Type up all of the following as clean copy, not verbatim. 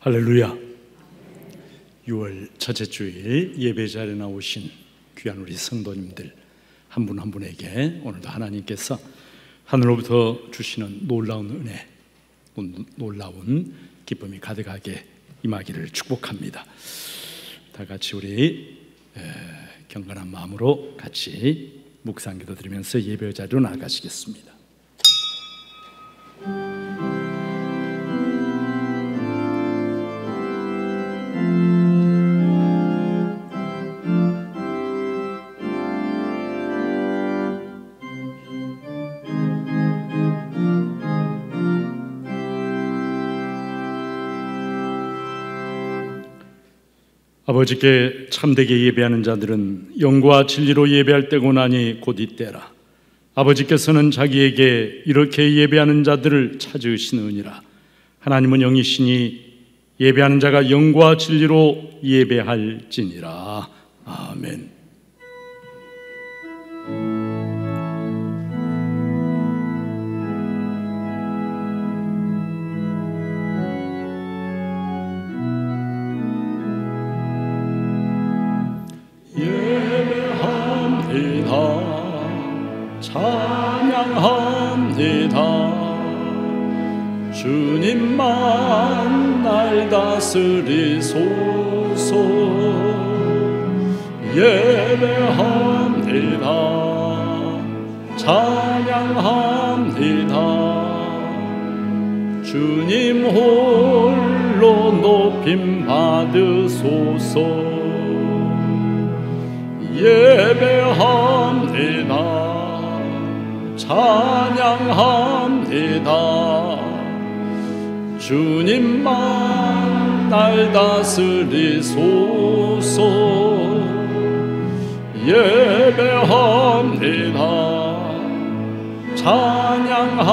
할렐루야. 6월 첫째 주일 예배 자리에 나오신 귀한 우리 성도님들 한 분 한 분에게 오늘도 하나님께서 하늘로부터 주시는 놀라운 은혜, 놀라운 기쁨이 가득하게 임하기를 축복합니다. 다 같이 우리 경건한 마음으로 같이 묵상 기도 드리면서 예배 자리로 나아가시겠습니다. 아버지께 참되게 예배하는 자들은 영과 진리로 예배할 때고 나니 곧 이때라. 아버지께서는 자기에게 이렇게 예배하는 자들을 찾으시느니라. 하나님은 영이시니 예배하는 자가 영과 진리로 예배할지니라. 아멘. 찬양합니다. 주님만 날 다스리소서. 예배합니다. 찬양합니다. 주님 홀로 높임 받으소서. 예배합니다. 찬양합니다. 주님만 날 다스리소서. 예배합니다. 찬양합니다.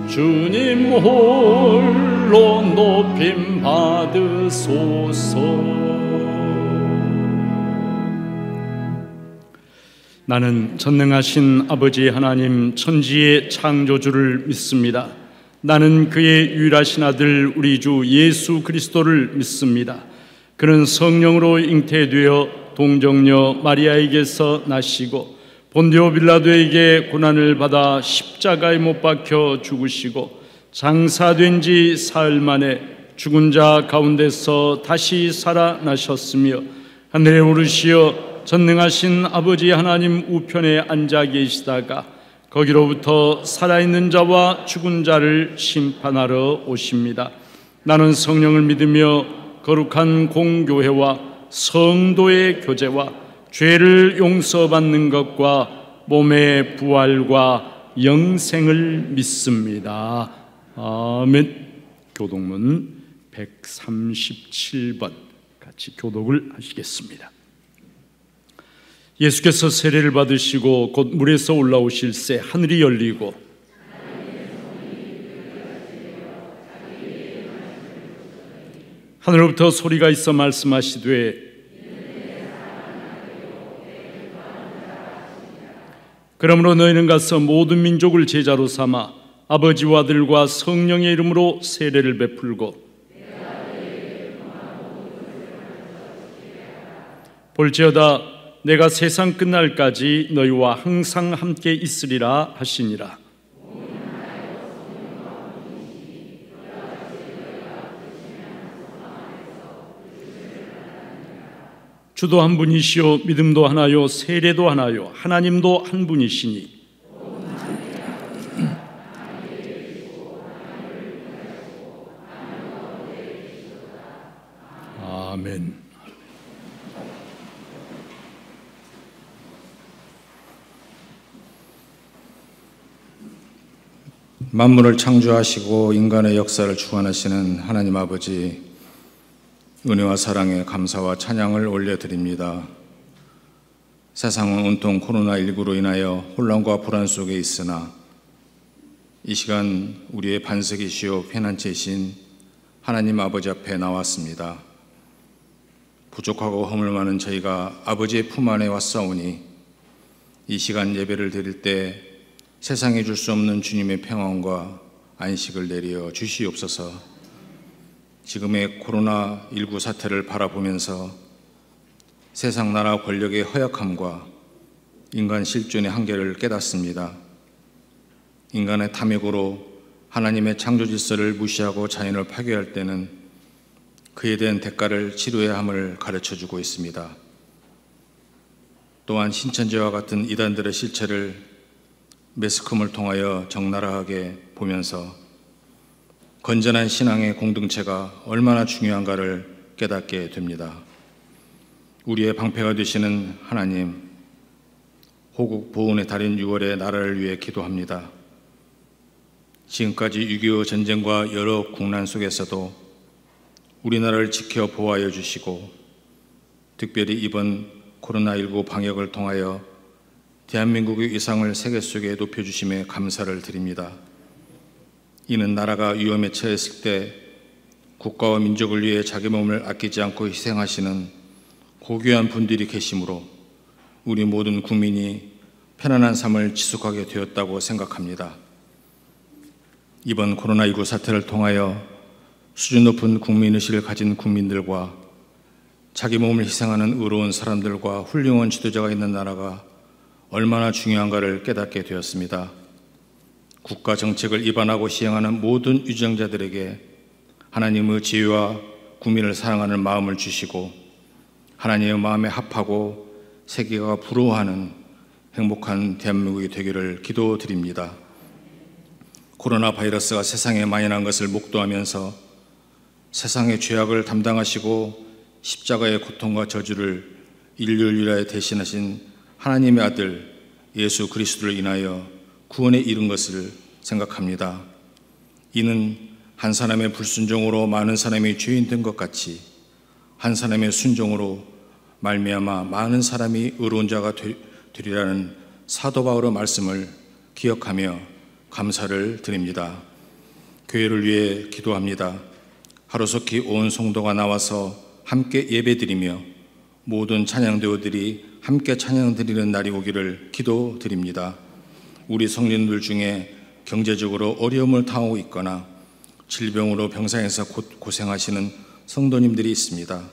주님 홀로 높임 받으소서. 나는 전능하신 아버지 하나님 천지의 창조주를 믿습니다. 나는 그의 유일하신 아들 우리 주 예수 그리스도를 믿습니다. 그는 성령으로 잉태되어 동정녀 마리아에게서 나시고 본디오 빌라도에게 고난을 받아 십자가에 못 박혀 죽으시고 장사된 지 사흘 만에 죽은 자 가운데서 다시 살아나셨으며 하늘에 오르시어 전능하신 아버지 하나님 우편에 앉아 계시다가 거기로부터 살아있는 자와 죽은 자를 심판하러 오십니다. 나는 성령을 믿으며 거룩한 공교회와 성도의 교제와 죄를 용서받는 것과 몸의 부활과 영생을 믿습니다. 아멘. 교독문 137번 같이 교독을 하시겠습니다. 예수께서 세례를 받으시고 곧 물에서 올라오실새 하늘이 열리고 하늘로부터 소리가 있어 말씀하시되 그러므로 너희는 가서 모든 민족을 제자로 삼아 아버지와 아들과 성령의 이름으로 세례를 베풀고 볼지어다 내가 세상 끝날까지 너희와 항상 함께 있으리라 하시니라. 주도 한 분이시요 믿음도 하나요 세례도 하나요 하나님도 한 분이시니 아멘. 만물을 창조하시고 인간의 역사를 주관하시는 하나님 아버지, 은혜와 사랑에 감사와 찬양을 올려드립니다. 세상은 온통 코로나19로 인하여 혼란과 불안 속에 있으나 이 시간 우리의 반석이시요 피난처이신 하나님 아버지 앞에 나왔습니다. 부족하고 허물 많은 저희가 아버지의 품 안에 왔사오니 이 시간 예배를 드릴 때 세상에 줄 수 없는 주님의 평안과 안식을 내려 주시옵소서. 지금의 코로나19 사태를 바라보면서 세상 나라 권력의 허약함과 인간 실존의 한계를 깨닫습니다. 인간의 탐욕으로 하나님의 창조 질서를 무시하고 자연을 파괴할 때는 그에 대한 대가를 치러야 함을 가르쳐주고 있습니다. 또한 신천지와 같은 이단들의 실체를 매스컴을 통하여 적나라하게 보면서 건전한 신앙의 공동체가 얼마나 중요한가를 깨닫게 됩니다. 우리의 방패가 되시는 하나님, 호국 보훈의 달인 6월의 나라를 위해 기도합니다. 지금까지 6.25 전쟁과 여러 국난 속에서도 우리나라를 지켜 보호하여 주시고 특별히 이번 코로나19 방역을 통하여 대한민국의 위상을 세계 속에 높여주심에 감사를 드립니다. 이는 나라가 위험에 처했을 때 국가와 민족을 위해 자기 몸을 아끼지 않고 희생하시는 고귀한 분들이 계시므로 우리 모든 국민이 편안한 삶을 지속하게 되었다고 생각합니다. 이번 코로나19 사태를 통하여 수준 높은 국민의식을 가진 국민들과 자기 몸을 희생하는 의로운 사람들과 훌륭한 지도자가 있는 나라가 얼마나 중요한가를 깨닫게 되었습니다. 국가 정책을 입안하고 시행하는 모든 유정자들에게 하나님의 지혜와 국민을 사랑하는 마음을 주시고 하나님의 마음에 합하고 세계가 부러워하는 행복한 대한민국이 되기를 기도드립니다. 코로나 바이러스가 세상에 만연한 것을 목도하면서 세상의 죄악을 담당하시고 십자가의 고통과 저주를 인류를 위하여 대신하신 하나님의 아들 예수 그리스도를 인하여 구원에 이른 것을 생각합니다. 이는 한 사람의 불순종으로 많은 사람이 죄인 된 것 같이 한 사람의 순종으로 말미암아 많은 사람이 의로운 자가 되리라는 사도 바울의 말씀을 기억하며 감사를 드립니다. 교회를 위해 기도합니다. 하루속히 온 성도가 나와서 함께 예배드리며 모든 찬양대우들이 함께 찬양드리는 날이 오기를 기도드립니다. 우리 성도님들 중에 경제적으로 어려움을 당하고 있거나 질병으로 병상에서 고생하시는 성도님들이 있습니다.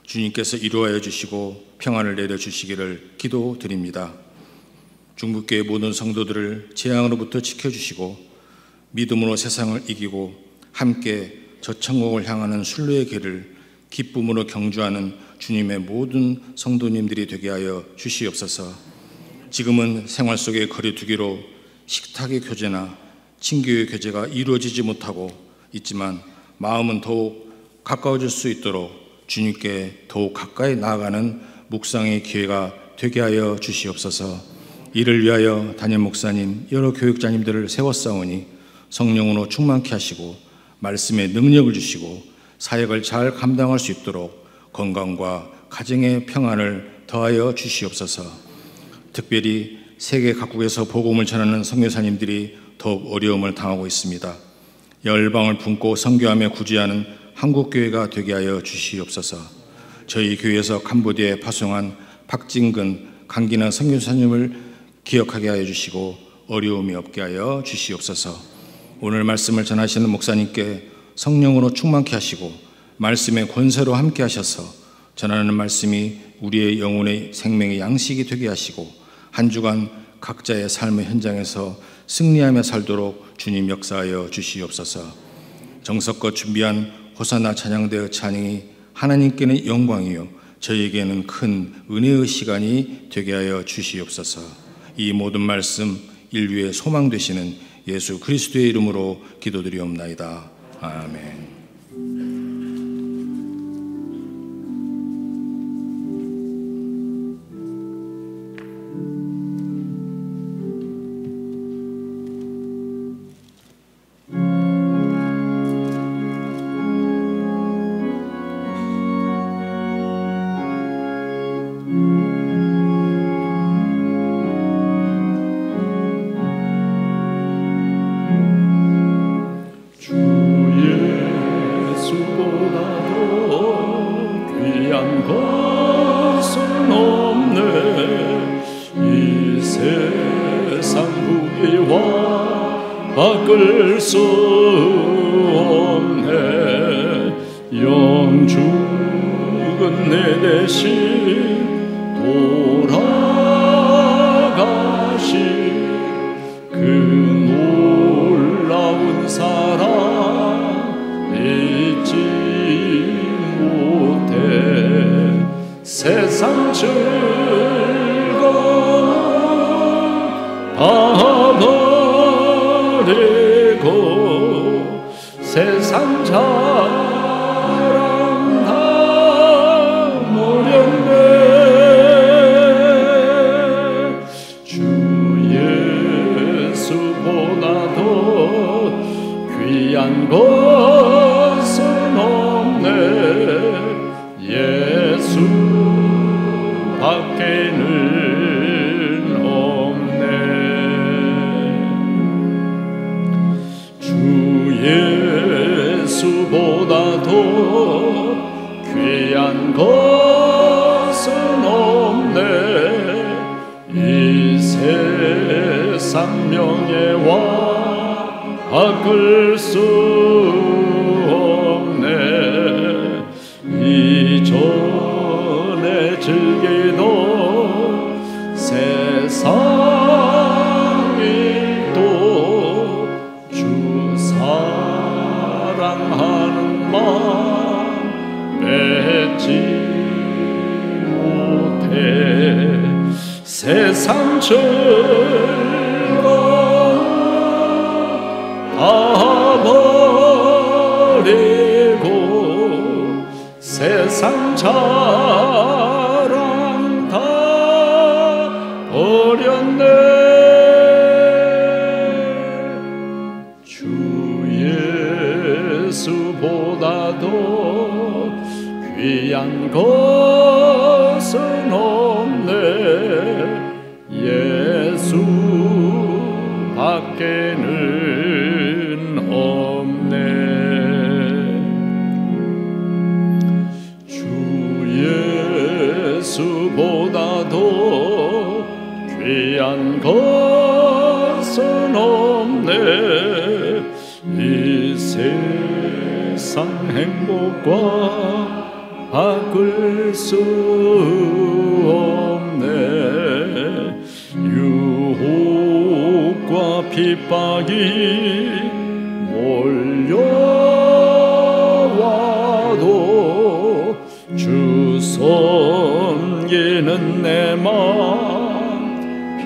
주님께서 이루하여 주시고 평안을 내려주시기를 기도드립니다. 중국교회 모든 성도들을 재앙으로부터 지켜주시고 믿음으로 세상을 이기고 함께 저 천국을 향하는 순례의 길을 기쁨으로 경주하는 주님의 모든 성도님들이 되게 하여 주시옵소서. 지금은 생활 속의 거리두기로 식탁의 교제나 친교의 교제가 이루어지지 못하고 있지만 마음은 더욱 가까워질 수 있도록 주님께 더욱 가까이 나아가는 묵상의 기회가 되게 하여 주시옵소서. 이를 위하여 담임 목사님, 여러 교육자님들을 세웠사오니 성령으로 충만케 하시고 말씀의 능력을 주시고 사역을 잘 감당할 수 있도록 건강과 가정의 평안을 더하여 주시옵소서. 특별히 세계 각국에서 복음을 전하는 선교사님들이 더욱 어려움을 당하고 있습니다. 열방을 품고 선교하며 구제하는 한국교회가 되게 하여 주시옵소서. 저희 교회에서 캄보디아에 파송한 박진근, 강기나 선교사님을 기억하게 하여 주시고 어려움이 없게 하여 주시옵소서. 오늘 말씀을 전하시는 목사님께 성령으로 충만케 하시고 말씀의 권세로 함께 하셔서 전하는 말씀이 우리의 영혼의 생명의 양식이 되게 하시고 한 주간 각자의 삶의 현장에서 승리하며 살도록 주님 역사하여 주시옵소서. 정석껏 준비한 호산나 찬양대의 찬양이 하나님께는 영광이요 저희에게는 큰 은혜의 시간이 되게 하여 주시옵소서. 이 모든 말씀 인류의 소망 되시는 예수 그리스도의 이름으로 기도드리옵나이다. 아멘. 주의 바꿀 수 없네. 영죽은 내 대신 돌아가신 그 놀라운 사랑 잊지 못해. 세상 즐거움 다 버리고 세상 자랑 다 버렸네. 주 예수보다도 귀한 것은 없네. 예수 밖에는 없네. 주 예수보다도 귀한 것은 없네. 이 세상 명예와 바꿀 수 없네. 이전에 즐기던 세상 일도 주 사랑하는 마음 뺏지 못해. 세상 즐거움 다 버리고 세상 자랑 다 버렸네. 주 예수보다도 귀한 것은 없네. 예수 밖에는 없네. 주 예수보다도 귀한 것은 없네. 이 세상 행복과 바꿀 수 없네. 유혹과 핍박이 몰려와도 주 섬기는 내 맘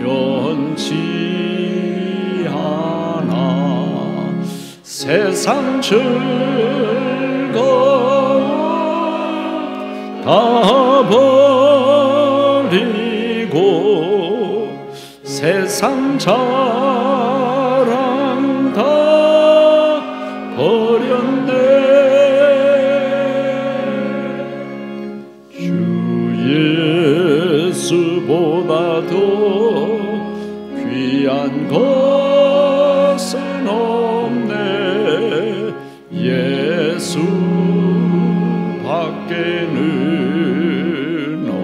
변치 않아. 세상 즐거움 다 버리고 세상 자랑 다 버렸네. 주 예수보다도 귀한 것은 없네. 예수 밖에는 없네.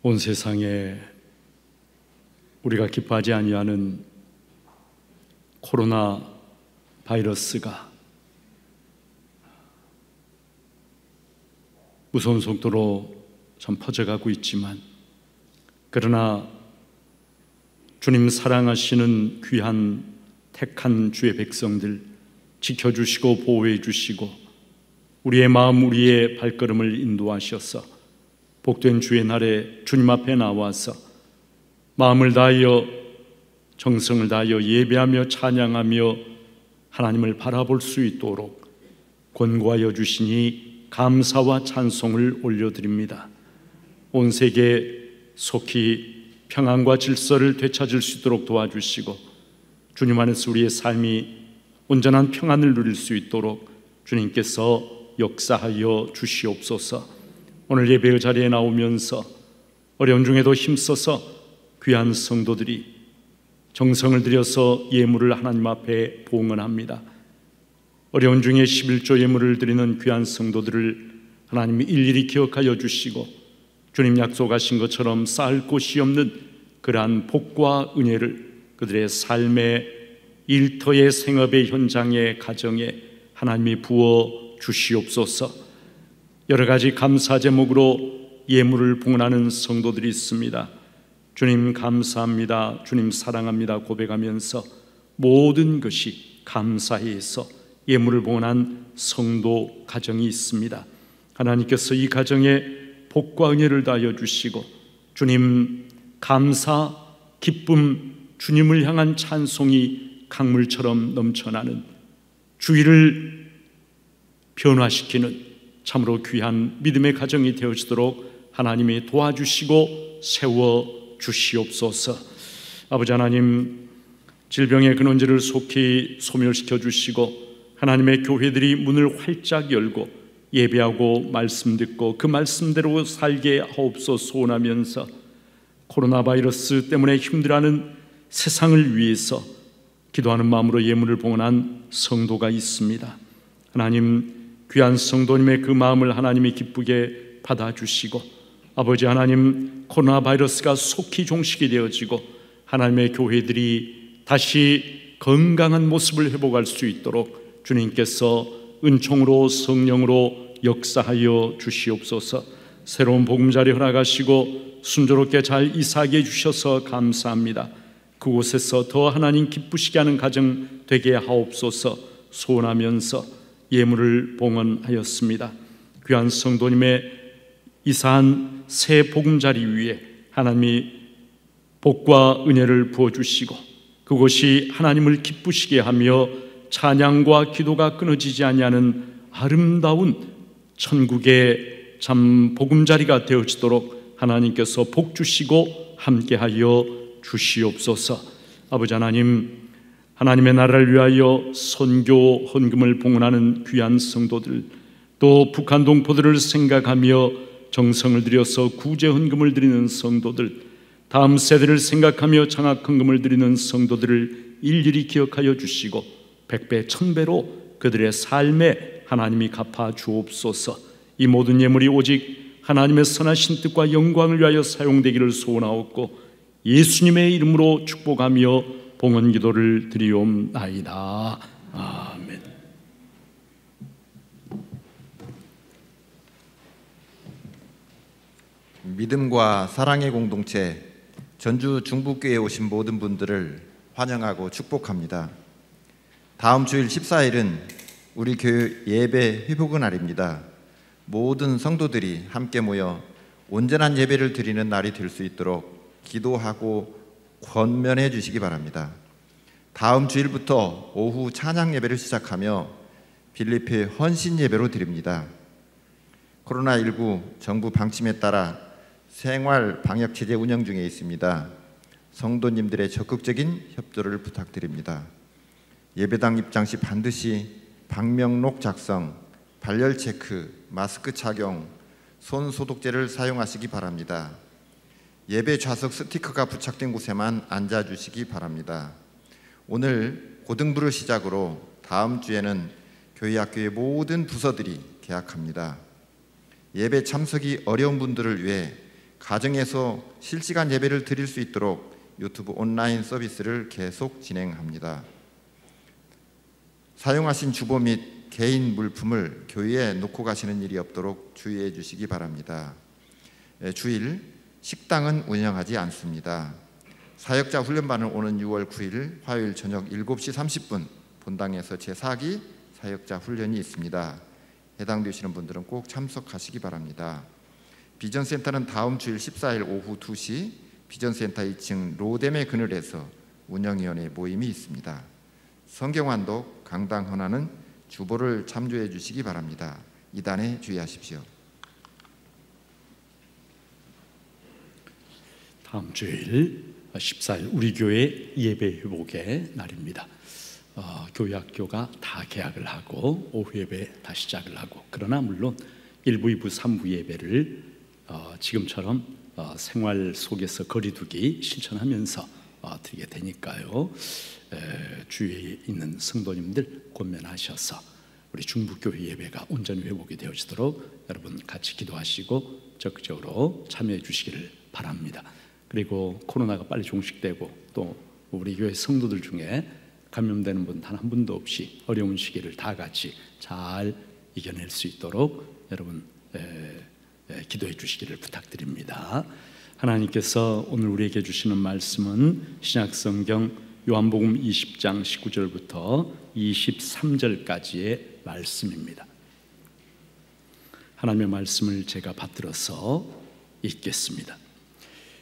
온 세상에 우리가 기뻐하지 아니하는 코로나 바이러스가 무서운 속도로 좀 퍼져가고 있지만, 그러나 주님 사랑하시는 귀한 택한 주의 백성들 지켜주시고 보호해 주시고 우리의 마음, 우리의 발걸음을 인도하셔서 복된 주의 날에 주님 앞에 나와서 마음을 다하여 정성을 다하여 예배하며 찬양하며 하나님을 바라볼 수 있도록 권고하여 주시니 감사와 찬송을 올려드립니다. 온 세계 속히 평안과 질서를 되찾을 수 있도록 도와주시고 주님 안에서 우리의 삶이 온전한 평안을 누릴 수 있도록 주님께서 역사하여 주시옵소서. 오늘 예배의 자리에 나오면서 어려운 중에도 힘써서 귀한 성도들이 정성을 들여서 예물을 하나님 앞에 봉헌합니다. 어려운 중에 11조 예물을 드리는 귀한 성도들을 하나님이 일일이 기억하여 주시고 주님 약속하신 것처럼 쌓을 곳이 없는 그러한 복과 은혜를 그들의 삶의 일터의 생업의 현장의 가정에 하나님이 부어 주시옵소서. 여러 가지 감사 제목으로 예물을 봉헌하는 성도들이 있습니다. 주님 감사합니다, 주님 사랑합니다 고백하면서 모든 것이 감사해서 예물을 봉헌한 성도 가정이 있습니다. 하나님께서 이 가정에 복과 은혜를 다하여 주시고 주님 감사, 기쁨, 주님을 향한 찬송이 강물처럼 넘쳐나는 주의를 변화시키는 참으로 귀한 믿음의 가정이 되어지도록 하나님이 도와주시고 세워주시옵소서. 아버지 하나님, 질병의 근원지를 속히 소멸시켜 주시고 하나님의 교회들이 문을 활짝 열고 예배하고 말씀 듣고 그 말씀대로 살게 하옵소서. 소원하면서 코로나 바이러스 때문에 힘들어하는 세상을 위해서 기도하는 마음으로 예물을 봉헌한 성도가 있습니다. 하나님, 귀한 성도님의 그 마음을 하나님이 기쁘게 받아주시고 아버지 하나님, 코로나 바이러스가 속히 종식이 되어지고 하나님의 교회들이 다시 건강한 모습을 회복할 수 있도록 주님께서 은총으로 성령으로 역사하여 주시옵소서. 새로운 보금자리 허락하시고 순조롭게 잘 이사하게 해주셔서 감사합니다. 그곳에서 더 하나님 기쁘시게 하는 가정 되게 하옵소서. 소원하면서 예물을 봉헌하였습니다. 귀한 성도님의 이사한 새 보금자리 위에 하나님이 복과 은혜를 부어주시고 그곳이 하나님을 기쁘시게 하며 찬양과 기도가 끊어지지 아니하는 아름다운 천국의 참 보금자리가 되어지도록 하나님께서 복 주시고 함께하여 주시옵소서. 아버지 하나님, 하나님의 나라를 위하여 선교 헌금을 봉헌하는 귀한 성도들, 또 북한 동포들을 생각하며 정성을 들여서 구제 헌금을 드리는 성도들, 다음 세대를 생각하며 장학 헌금을 드리는 성도들을 일일이 기억하여 주시고 100배 1000배로 그들의 삶에 하나님이 갚아 주옵소서. 이 모든 예물이 오직 하나님의 선하신 뜻과 영광을 위하여 사용되기를 소원하옵고 예수님의 이름으로 축복하며 봉헌 기도를 드리옵나이다. 아멘. 믿음과 사랑의 공동체 전주 중부교회에 오신 모든 분들을 환영하고 축복합니다. 다음 주일 14일은 우리 교회 예배 회복의 날입니다. 모든 성도들이 함께 모여 온전한 예배를 드리는 날이 될 수 있도록 기도하고 권면해 주시기 바랍니다. 다음 주일부터 오후 찬양 예배를 시작하며 빌립회 헌신 예배로 드립니다. 코로나19 정부 방침에 따라 생활 방역 체제 운영 중에 있습니다. 성도님들의 적극적인 협조를 부탁드립니다. 예배당 입장 시 반드시 방명록 작성, 발열 체크, 마스크 착용, 손 소독제를 사용하시기 바랍니다. 예배 좌석 스티커가 부착된 곳에만 앉아주시기 바랍니다. 오늘 고등부를 시작으로 다음 주에는 교회 학교의 모든 부서들이 개학합니다. 예배 참석이 어려운 분들을 위해 가정에서 실시간 예배를 드릴 수 있도록 유튜브 온라인 서비스를 계속 진행합니다. 사용하신 주보 및 개인 물품을 교회에 놓고 가시는 일이 없도록 주의해 주시기 바랍니다. 주일 식당은 운영하지 않습니다. 사역자 훈련반은 오는 6월 9일 화요일 저녁 7시 30분 본당에서 제4기 사역자 훈련이 있습니다. 해당되시는 분들은 꼭 참석하시기 바랍니다. 비전센터는 다음 주일 14일 오후 2시 비전센터 2층 로뎀의 그늘에서 운영위원회 모임이 있습니다. 성경환독, 강당 헌화는 주보를 참조해 주시기 바랍니다. 이단에 주의하십시오. 다음 주일 14일 우리 교회 예배 회복의 날입니다. 교회 학교가 다 개학을 하고 오후 예배 다시 시작을 하고, 그러나 물론 1부, 2부, 3부 예배를 지금처럼 생활 속에서 거리두기 실천하면서 드리게 되니까요. 주위에 있는 성도님들 권면하셔서 우리 중부교회 예배가 온전히 회복이 되어지도록 여러분 같이 기도하시고 적극적으로 참여해 주시기를 바랍니다. 그리고 코로나가 빨리 종식되고 또 우리 교회 성도들 중에 감염되는 분 단 한 분도 없이 어려운 시기를 다 같이 잘 이겨낼 수 있도록 여러분 기도해 주시기를 부탁드립니다. 하나님께서 오늘 우리에게 주시는 말씀은 신약성경 요한복음 20장 19절부터 23절까지의 말씀입니다. 하나님의 말씀을 제가 받들어서 읽겠습니다.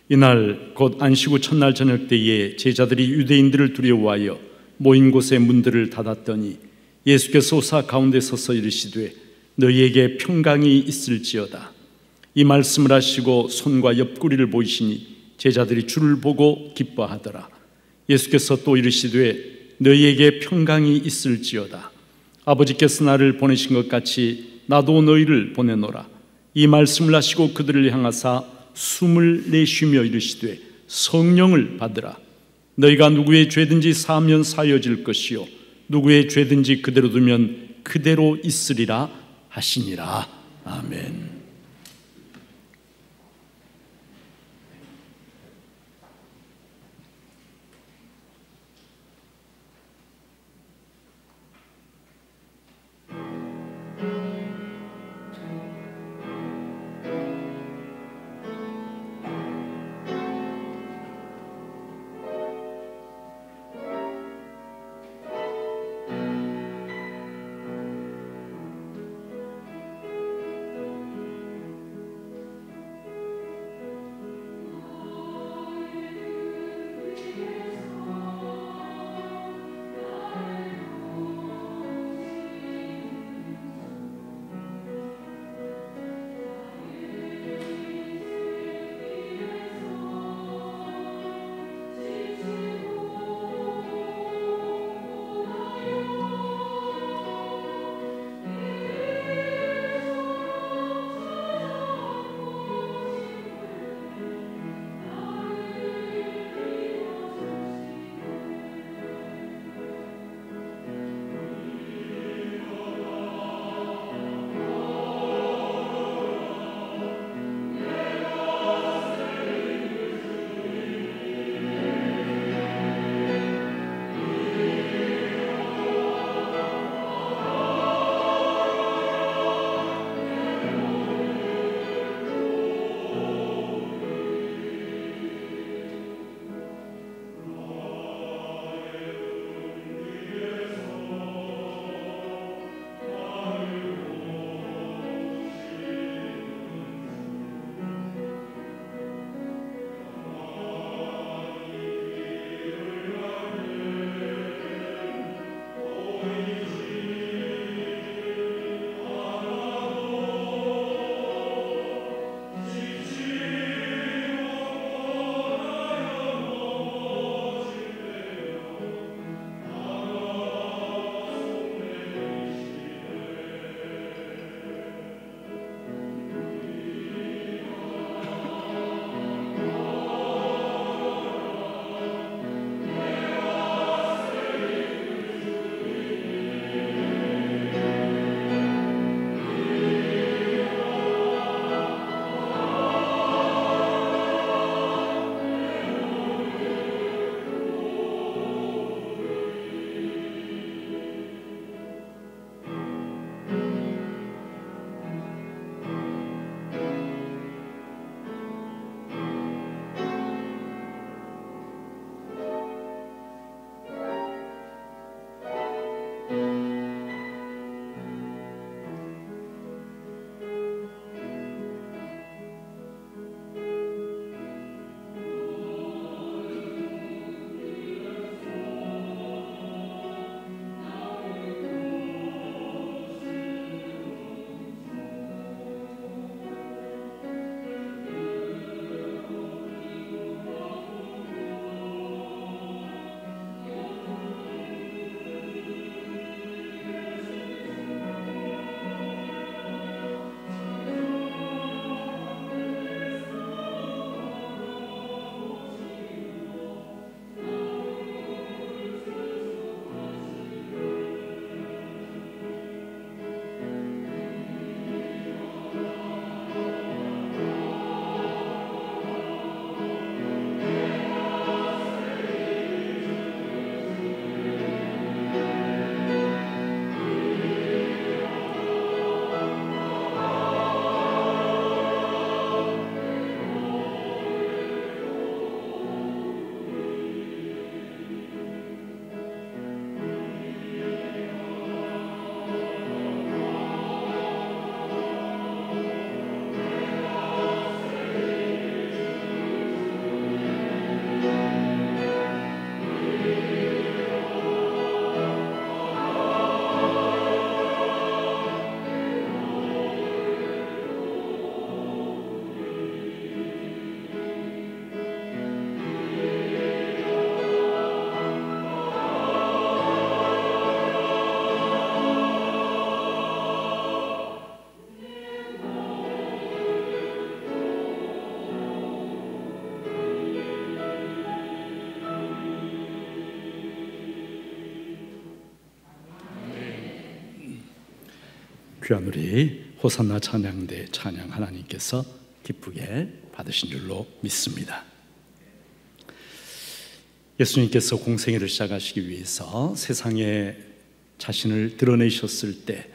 이날 곧 안식 후 첫날 저녁 때에 제자들이 유대인들을 두려워하여 모인 곳의 문들을 닫았더니 예수께서 오사 가운데 서서 이르시되 너희에게 평강이 있을지어다. 이 말씀을 하시고 손과 옆구리를 보이시니 제자들이 주를 보고 기뻐하더라. 예수께서 또 이르시되 너희에게 평강이 있을지어다. 아버지께서 나를 보내신 것 같이 나도 너희를 보내노라. 이 말씀을 하시고 그들을 향하사 숨을 내쉬며 이르시되 성령을 받으라. 너희가 누구의 죄든지 사하면 사여질 것이요 누구의 죄든지 그대로 두면 그대로 있으리라 하시니라. 아멘. 귀한 우리 호산나 찬양대 찬양 하나님께서 기쁘게 받으신 줄로 믿습니다. 예수님께서 공생애를 시작하시기 위해서 세상에 자신을 드러내셨을 때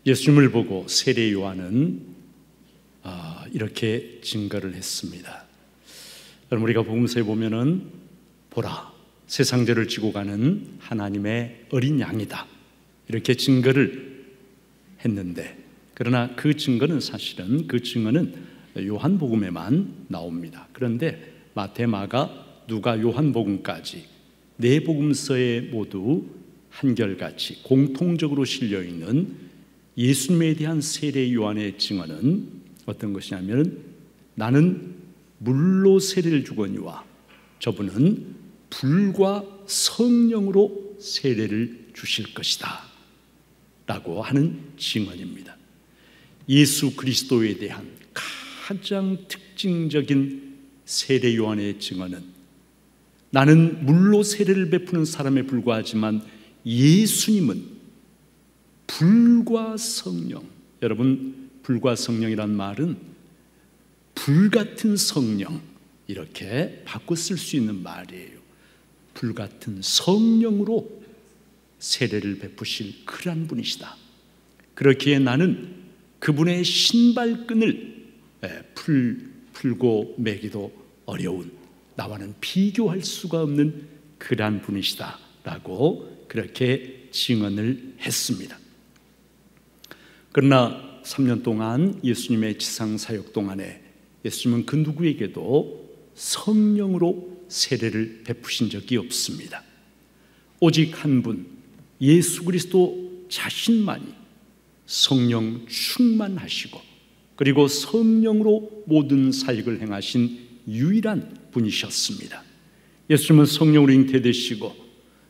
예수님을 보고 세례 요한은 이렇게 증거를 했습니다. 여러분, 우리가 복음서에 보면은 보라, 세상 죄를 지고 가는 하나님의 어린 양이다, 이렇게 증거를 했는데, 그러나 그 증거는 사실은 그 증거는 요한복음에만 나옵니다. 그런데 마태, 마가, 누가, 요한복음까지 네 복음서에 모두 한결같이 공통적으로 실려있는 예수님에 대한 세례 요한의 증언은 어떤 것이냐면, 나는 물로 세례를 주거니와 저분은 불과 성령으로 세례를 주실 것이다 라고 하는 증언입니다. 예수 그리스도에 대한 가장 특징적인 세례 요한의 증언은, 나는 물로 세례를 베푸는 사람에 불과하지만 예수님은 불과 성령, 여러분, 불과 성령이란 말은 불같은 성령, 이렇게 바꿔 쓸 수 있는 말이에요. 불같은 성령으로 세례를 베푸실 그러한 분이시다. 그렇기에 나는 그분의 신발끈을 풀고 매기도 어려운, 나와는 비교할 수가 없는 그러한 분이시다 라고 그렇게 증언을 했습니다. 그러나 3년 동안 예수님의 지상 사역 동안에 예수님은 그 누구에게도 성령으로 세례를 베푸신 적이 없습니다. 오직 한 분, 예수 그리스도 자신만이 성령 충만하시고 그리고 성령으로 모든 사역을 행하신 유일한 분이셨습니다. 예수님은 성령으로 잉태되시고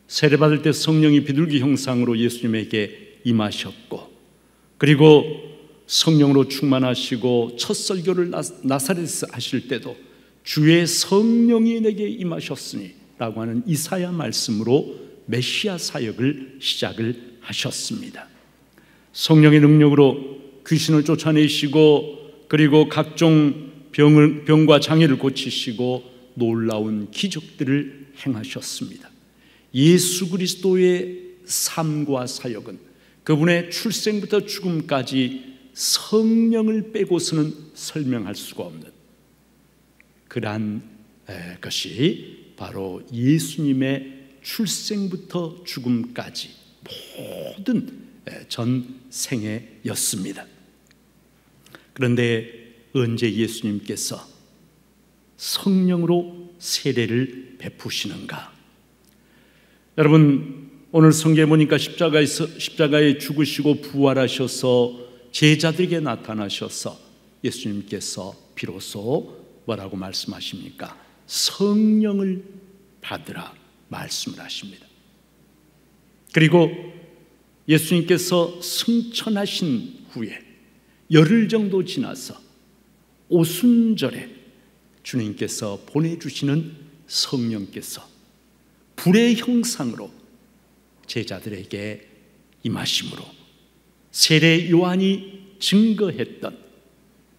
세례받을 때 성령이 비둘기 형상으로 예수님에게 임하셨고, 그리고 성령으로 충만하시고 첫 설교를 나사렛에서 하실 때도 주의 성령이 내게 임하셨으니 라고 하는 이사야 말씀으로 메시아 사역을 시작을 하셨습니다. 성령의 능력으로 귀신을 쫓아내시고 그리고 각종 병과 장애를 고치시고 놀라운 기적들을 행하셨습니다. 예수 그리스도의 삶과 사역은 그분의 출생부터 죽음까지 성령을 빼고서는 설명할 수가 없는 그러한 것이 바로 예수님의 출생부터 죽음까지 모든 전 생애였습니다. 그런데 언제 예수님께서 성령으로 세례를 베푸시는가? 여러분, 오늘 성경에 보니까 십자가에 죽으시고 부활하셔서 제자들에게 나타나셔서 예수님께서 비로소 뭐라고 말씀하십니까? 성령을 받으라 말씀을 하십니다. 그리고 예수님께서 승천하신 후에 열흘 정도 지나서 오순절에 주님께서 보내주시는 성령께서 불의 형상으로 제자들에게 임하심으로 세례 요한이 증거했던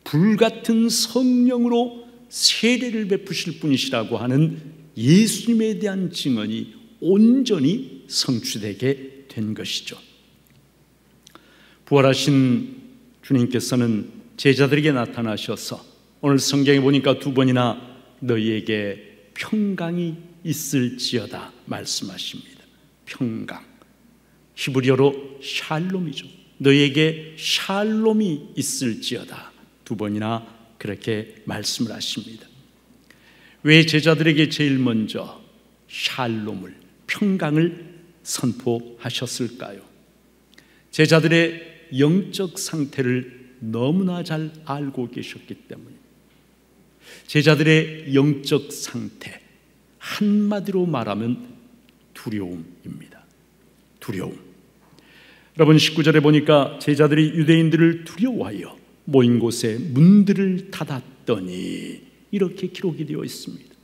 불같은 성령으로 세례를 베푸실 분이시라고 하는 예수님에 대한 증언이 온전히 성취되게 된 것이죠. 부활하신 주님께서는 제자들에게 나타나셔서 오늘 성경에 보니까 두 번이나 너희에게 평강이 있을지어다 말씀하십니다. 평강, 히브리어로 샬롬이죠. 너희에게 샬롬이 있을지어다 두 번이나 그렇게 말씀을 하십니다. 왜 제자들에게 제일 먼저 샬롬을, 평강을 선포하셨을까요? 제자들의 영적 상태를 너무나 잘 알고 계셨기 때문입니다. 제자들의 영적 상태, 한마디로 말하면 두려움입니다. 두려움. 여러분, 19절에 보니까 제자들이 유대인들을 두려워하여 모인 곳에 문들을 닫았더니 이렇게 기록이 되어 있습니다.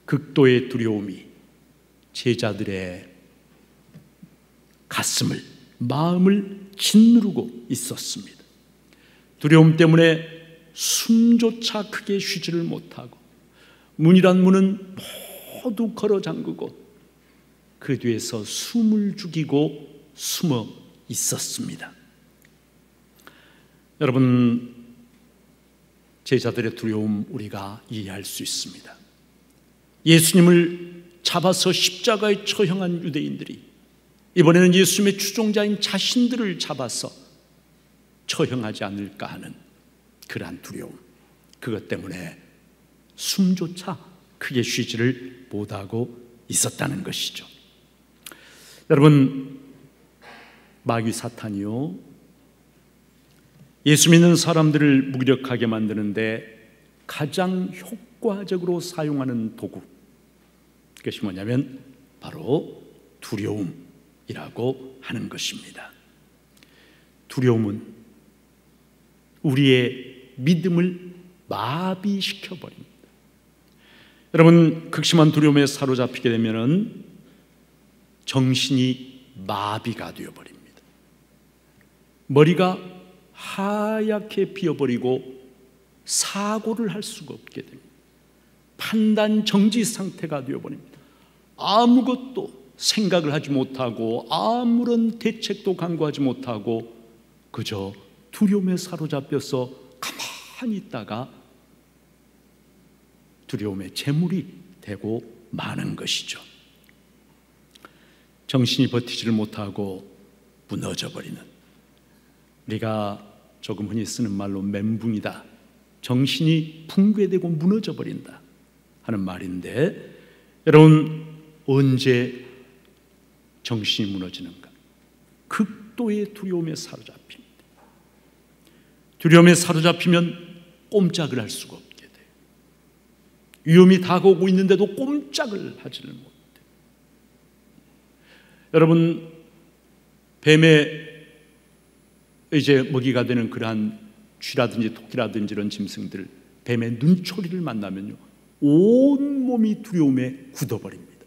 극도의 두려움이 제자들의 가슴을, 마음을 짓누르고 있었습니다. 두려움 때문에 숨조차 크게 쉬지를 못하고 문이란 문은 모두 걸어 잠그고 그 뒤에서 숨을 죽이고 숨어 있었습니다. 여러분, 제자들의 두려움 우리가 이해할 수 있습니다. 예수님을 잡아서 십자가에 처형한 유대인들이 이번에는 예수님의 추종자인 자신들을 잡아서 처형하지 않을까 하는 그러한 두려움, 그것 때문에 숨조차 크게 쉬지를 못하고 있었다는 것이죠. 여러분, 마귀 사탄이요, 예수 믿는 사람들을 무기력하게 만드는데 가장 효과적으로 사용하는 도구, 그것이 뭐냐면 바로 두려움이라고 하는 것입니다. 두려움은 우리의 믿음을 마비시켜버립니다. 여러분, 극심한 두려움에 사로잡히게 되면 정신이 마비가 되어버립니다. 머리가 하얗게 비어버리고 사고를 할 수가 없게 됩니다. 판단 정지 상태가 되어버립니다. 아무것도 생각을 하지 못하고 아무런 대책도 강구하지 못하고 그저 두려움에 사로잡혀서 가만히 있다가 두려움의 제물이 되고 마는 것이죠. 정신이 버티지를 못하고 무너져 버리는, 우리가 조금 흔히 쓰는 말로 멘붕이다, 정신이 붕괴되고 무너져 버린다 하는 말인데, 여러분, 언제 정신이 무너지는가? 극도의 두려움에 사로잡힙니다. 두려움에 사로잡히면 꼼짝을 할 수가 없게 돼요. 위험이 다가오고 있는데도 꼼짝을 하지를 못해요. 여러분, 뱀의 이제 먹이가 되는 그러한 쥐라든지 토끼라든지 이런 짐승들, 뱀의 눈초리를 만나면요, 온 몸이 두려움에 굳어버립니다.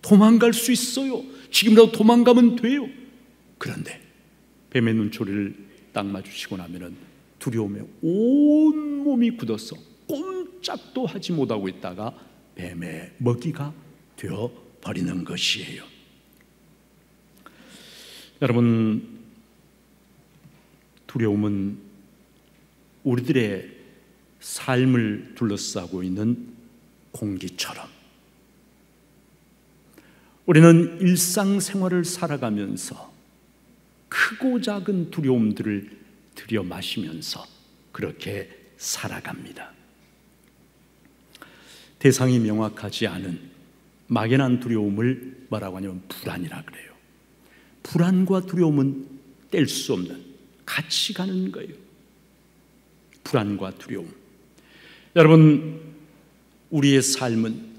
도망갈 수 있어요. 지금이라도 도망가면 돼요. 그런데 뱀의 눈초리를 딱 마주치고 나면은 두려움에 온 몸이 굳어서 꼼짝도 하지 못하고 있다가 뱀의 먹이가 되어 버리는 것이에요. 여러분, 두려움은 우리들의 삶을 둘러싸고 있는 공기처럼, 우리는 일상생활을 살아가면서 크고 작은 두려움들을 들여 마시면서 그렇게 살아갑니다. 대상이 명확하지 않은 막연한 두려움을 뭐라고 하냐면 불안이라 그래요. 불안과 두려움은 뗄 수 없는, 같이 가는 거예요. 불안과 두려움. 여러분, 우리의 삶은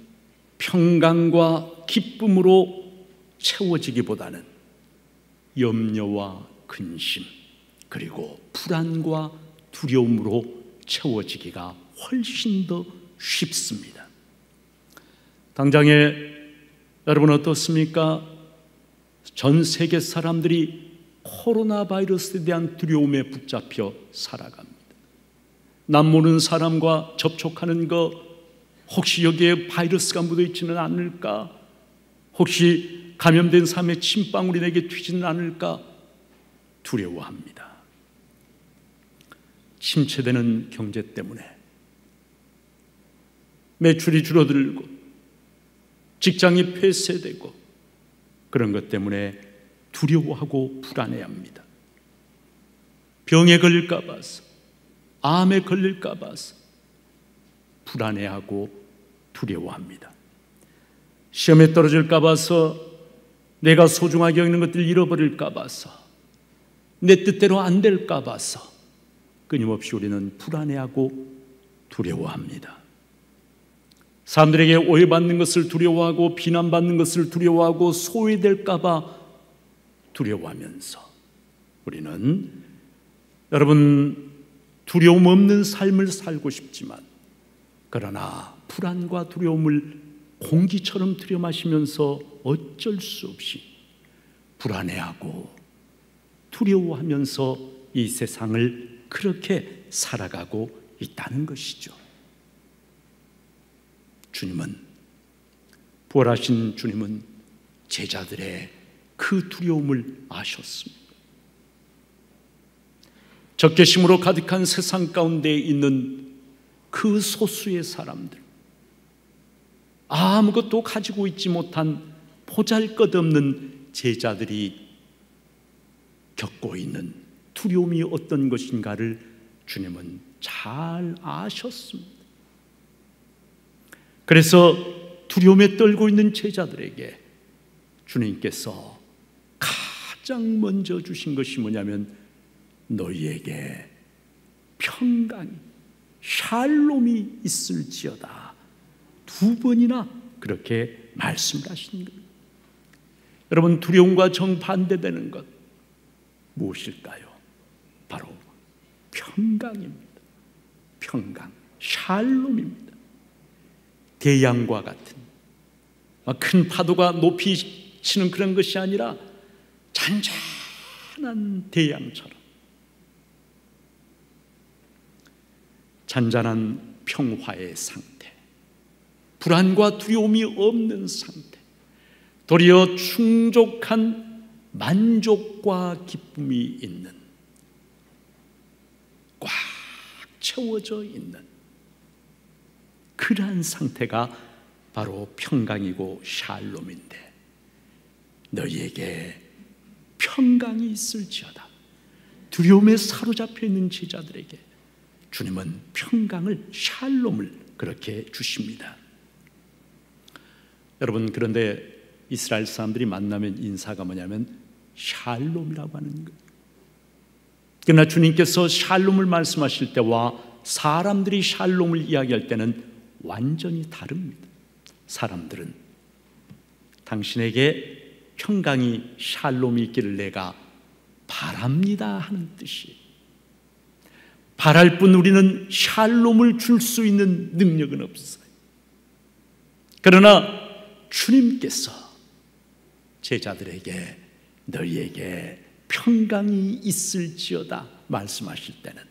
평강과 기쁨으로 채워지기보다는 염려와 근심, 그리고 불안과 두려움으로 채워지기가 훨씬 더 쉽습니다. 당장에 여러분 어떻습니까? 전 세계 사람들이 코로나 바이러스에 대한 두려움에 붙잡혀 살아갑니다. 남 모르는 사람과 접촉하는 거, 혹시 여기에 바이러스가 묻어있지는 않을까? 혹시 감염된 사람의 침방울이 내게 튀지는 않을까? 두려워합니다. 침체되는 경제 때문에 매출이 줄어들고 직장이 폐쇄되고 그런 것 때문에 두려워하고 불안해합니다. 병에 걸릴까 봐서, 암에 걸릴까 봐서 불안해하고 두려워합니다. 시험에 떨어질까 봐서, 내가 소중하게 여기는 것들을 잃어버릴까 봐서, 내 뜻대로 안 될까 봐서 끊임없이 우리는 불안해하고 두려워합니다. 사람들에게 오해받는 것을 두려워하고 비난받는 것을 두려워하고 소외될까 봐 두려워하면서 우리는, 여러분, 두려움 없는 삶을 살고 싶지만, 그러나 불안과 두려움을 공기처럼 들여마시면서 어쩔 수 없이 불안해하고 두려워하면서 이 세상을 그렇게 살아가고 있다는 것이죠. 부활하신 주님은 제자들의 그 두려움을 아셨습니다. 적개심으로 가득한 세상 가운데 있는 그 소수의 사람들, 아무것도 가지고 있지 못한 보잘것없는 제자들이 겪고 있는 두려움이 어떤 것인가를 주님은 잘 아셨습니다. 그래서 두려움에 떨고 있는 제자들에게 주님께서 가장 먼저 주신 것이 뭐냐면 너희에게 평강이, 샬롬이 있을지어다. 2번이나 그렇게 말씀을 하신 겁니다. 여러분, 두려움과 정반대되는 것 무엇일까요? 바로 평강입니다. 평강, 샬롬입니다. 대양과 같은 큰 파도가 높이 치는 그런 것이 아니라 잔잔한 대양처럼 잔잔한 평화의 상태, 불안과 두려움이 없는 상태, 도리어 충족한 만족과 기쁨이 있는, 꽉 채워져 있는 그러한 상태가 바로 평강이고 샬롬인데 너희에게 평강이 있을지어다. 두려움에 사로잡혀 있는 제자들에게 주님은 평강을, 샬롬을 그렇게 주십니다. 여러분, 그런데 이스라엘 사람들이 만나면 인사가 뭐냐면 샬롬이라고 하는 거예요. 그러나 주님께서 샬롬을 말씀하실 때와 사람들이 샬롬을 이야기할 때는 완전히 다릅니다. 사람들은 당신에게 평강이, 샬롬이 있기를 내가 바랍니다 하는 뜻이, 바랄 뿐 우리는 샬롬을 줄 수 있는 능력은 없어요. 그러나 주님께서 제자들에게 너희에게 평강이 있을지어다 말씀하실 때는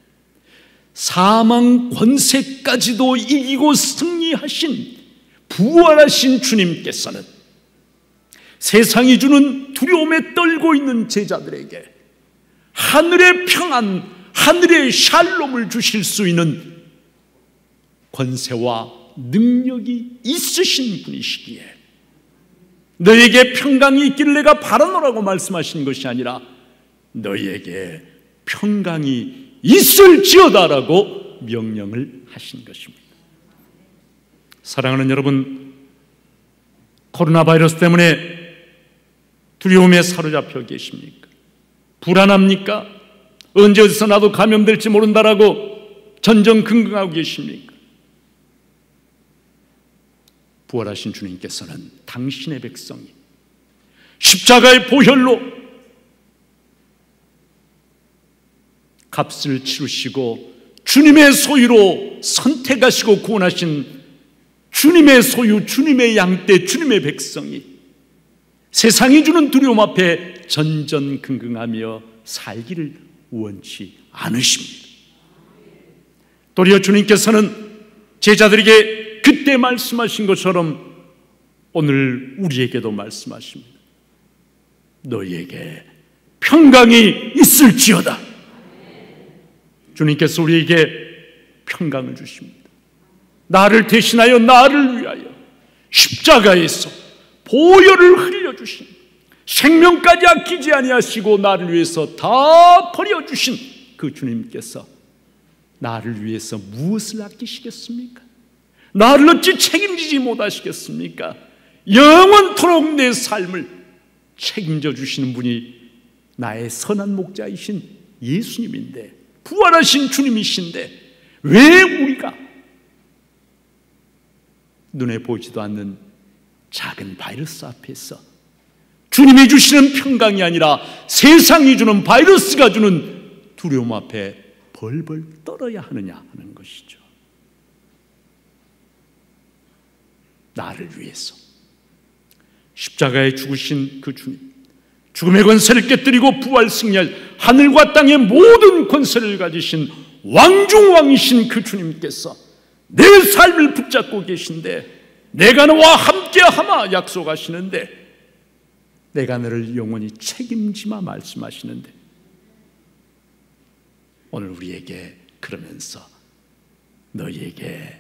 사망 권세까지도 이기고 승리하신 부활하신 주님께서는 세상이 주는 두려움에 떨고 있는 제자들에게 하늘의 평안, 하늘의 샬롬을 주실 수 있는 권세와 능력이 있으신 분이시기에 너희에게 평강이 있기를 내가 바라노라고 말씀하신 것이 아니라 너희에게 평강이 있을지어다라고 명령을 하신 것입니다. 사랑하는 여러분, 코로나 바이러스 때문에 두려움에 사로잡혀 계십니까? 불안합니까? 언제 어디서 나도 감염될지 모른다라고 전전긍긍하고 계십니까? 부활하신 주님께서는 당신의 백성이 십자가의 보혈로 값을 치르시고 주님의 소유로 선택하시고 구원하신 주님의 소유, 주님의 양떼, 주님의 백성이 세상이 주는 두려움 앞에 전전긍긍하며 살기를 원치 않으십니다. 도리어 주님께서는 제자들에게 그때 말씀하신 것처럼 오늘 우리에게도 말씀하십니다. 너희에게 평강이 있을지어다. 주님께서 우리에게 평강을 주십니다. 나를 대신하여, 나를 위하여 십자가에서 보혈을 흘려주신, 생명까지 아끼지 아니하시고 나를 위해서 다 버려주신 그 주님께서 나를 위해서 무엇을 아끼시겠습니까? 나를 어찌 책임지지 못하시겠습니까? 영원토록 내 삶을 책임져 주시는 분이 나의 선한 목자이신 예수님인데, 부활하신 주님이신데 왜 우리가 눈에 보이지도 않는 작은 바이러스 앞에서 주님이 주시는 평강이 아니라 세상이 주는, 바이러스가 주는 두려움 앞에 벌벌 떨어야 하느냐 하는 것이죠. 나를 위해서 십자가에 죽으신 그 주님, 죽음의 권세를 깨뜨리고 부활 승리할 하늘과 땅의 모든 권세를 가지신 왕중왕이신 그 주님께서 내 삶을 붙잡고 계신데, 내가 너와 함께하마 약속하시는데, 내가 너를 영원히 책임지마 말씀하시는데, 오늘 우리에게 그러면서 너희에게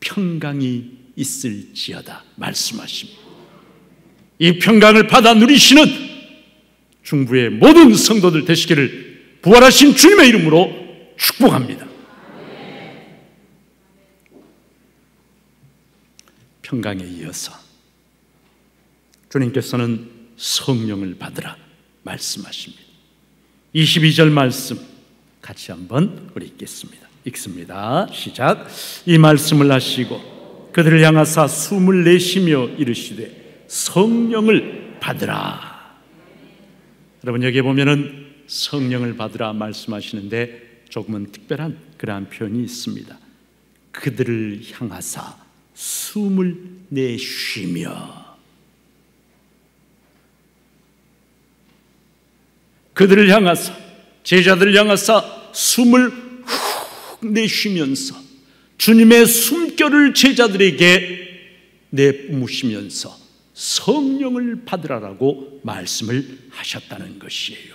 평강이 있을지어다 말씀하십니다. 이 평강을 받아 누리시는 중부의 모든 성도들 되시기를 부활하신 주님의 이름으로 축복합니다. 평강에 이어서 주님께서는 성령을 받으라 말씀하십니다. 22절 말씀 같이 한번 우리 읽습니다. 시작. 이 말씀을 하시고 그들을 향하사 숨을 내쉬며 이르시되 성령을 받으라. 여러분, 여기에 보면은 성령을 받으라 말씀하시는데 조금은 특별한 그러한 표현이 있습니다. 그들을 향하사 숨을 내쉬며, 그들을 향하사, 제자들을 향하사 숨을 훅 내쉬면서 주님의 숨결을 제자들에게 내뿜으시면서 성령을 받으라라고 말씀을 하셨다는 것이에요.